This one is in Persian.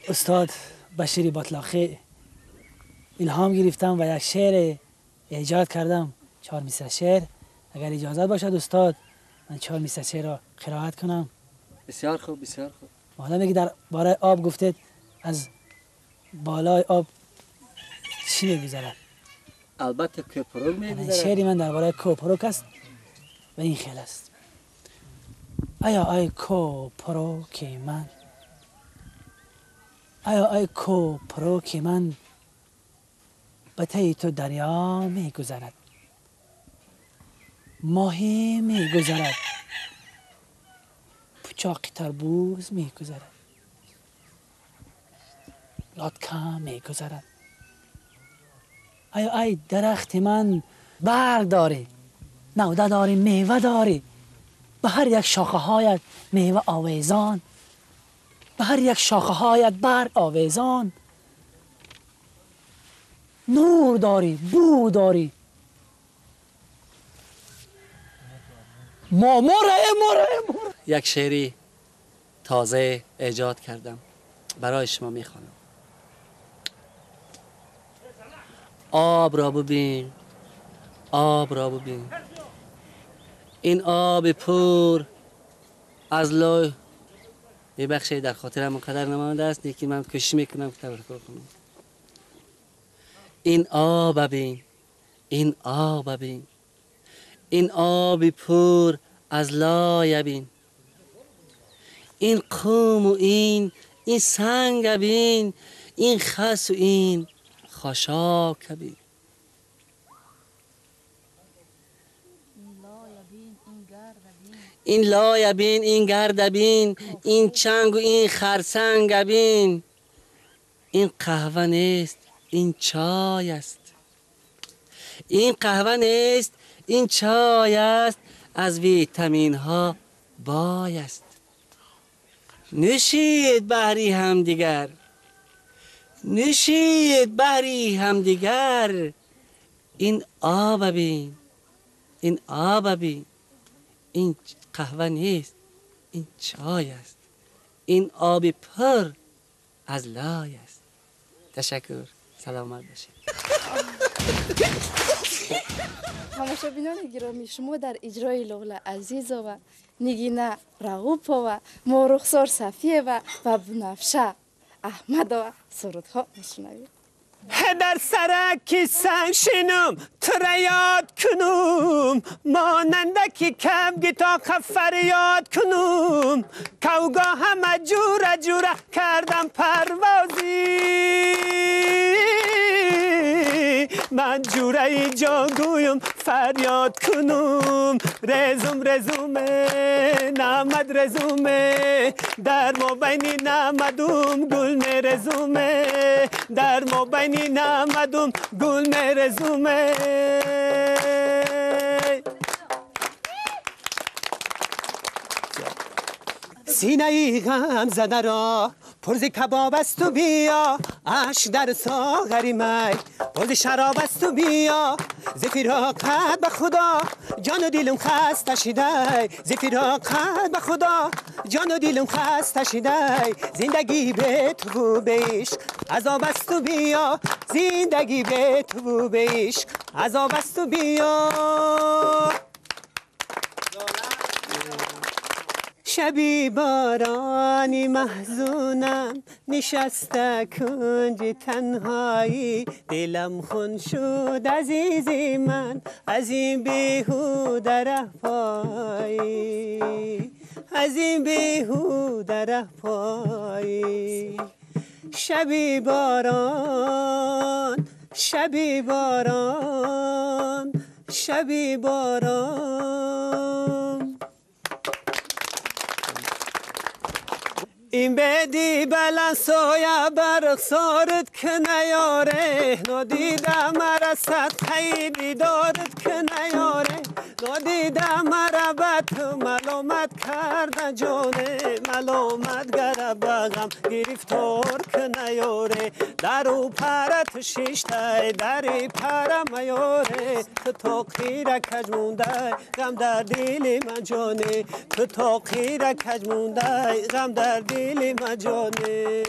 استاد بشیری باطلاقی الهام گرفتم و یک شعر ایجاد کردم، 4 مصرع شعر. اگر اجازت باشد استاد من 4 مصرع شعر را قرائت کنم. بسیار خوب، بسیار خوب. حالا که در باره آب گفتید، از بالای آب چی میگذرد؟ البته کوپروک میگذرد. شعری من درباره کوپروک است و این خیلی است: آیا ای کوپروک من، آیا ای کوپروک من، به تی تو دریا میگذرد، ماهی میگذرد، پوچاق تربوز میگذرد، لاتکا میگذرد. آیا ای درخت من برگ داری، نوده داری، میوه داری، به هر یک شاخه هایت میوه آویزان، به هر یک شاخه هایت برگ آویزان، نور داری، بو داری، مره. یک شعری تازه ایجاد کردم، برای شما میخوانم. آب را ببین، آب را ببین، این آب پر از لای. ببخشید در خاطر همون قدر نمانده است، لیکن من کوشش میکنم که تفکر کنم. این آب ببین، این آب ببین، این آب پر از لای ببین، این قوم و این سنگ ببین، این خس و این خاشاک ببین. این لای بین، این گرد بین، این چنگ و این خرسنگ بین، این قهوه نیست این چای است، این قهوه نیست این چای است، از ویتامین ها بای است. نوشید بهری همدیگر، نوشید بهری همدیگر، این آب ببین، این آب ببین، این قهوه نیست این چای است، این آب پر از لای است. تشکر، سلامت باشید. تماشابینان گرامی، شما در اجرای لغل عزیزا و نگینه رغوپا و مورخسار صفیه و بنفشه احمد و سرودها میشنوید. در سرک سنگ شینم تو را یاد کنم، ماننده که کم تا فریاد کنم، کوگاه همه جوره جوره کردم پروازی، من جوره جاگویم فریاد کنم، رزوم رزومه نمد رزومه، در ما بینی نمدم گل مرزومه، در ما بینی نمدم گل مرزومه. سینه ای غم زده را پرز کباب است و بیا، اش در ساغری می پرز شراب است و بیا، ز فراقت به خدا جان و دلم خسته شده، ز فراقت به خدا جان و دلم خسته شده، زندگی به تو و به عشق عذاب است و بیا، زندگی به تو و به عشق عذاب است و بیا. شبی بارانی محزونم نشسته کنج تنهایی، دلم خون شد عزیزی من از این بیهوده رهپایی، از این بیهوده رهپایی. شبی باران، شبی باران، شبی باران، این بدی بلند سایه برق سارت که نیاره، ندیدم مرست خیلی دارد که نیاره، ندیدم مربت ملامت کرده جانه، ملامت گر بغم گرفتار که نیاره، در او پرت شیشته دری پرم میاره، تو تا خیره کج مونده غم در دل من جانه، تو تا خیره کج مونده غم در دل من جانه.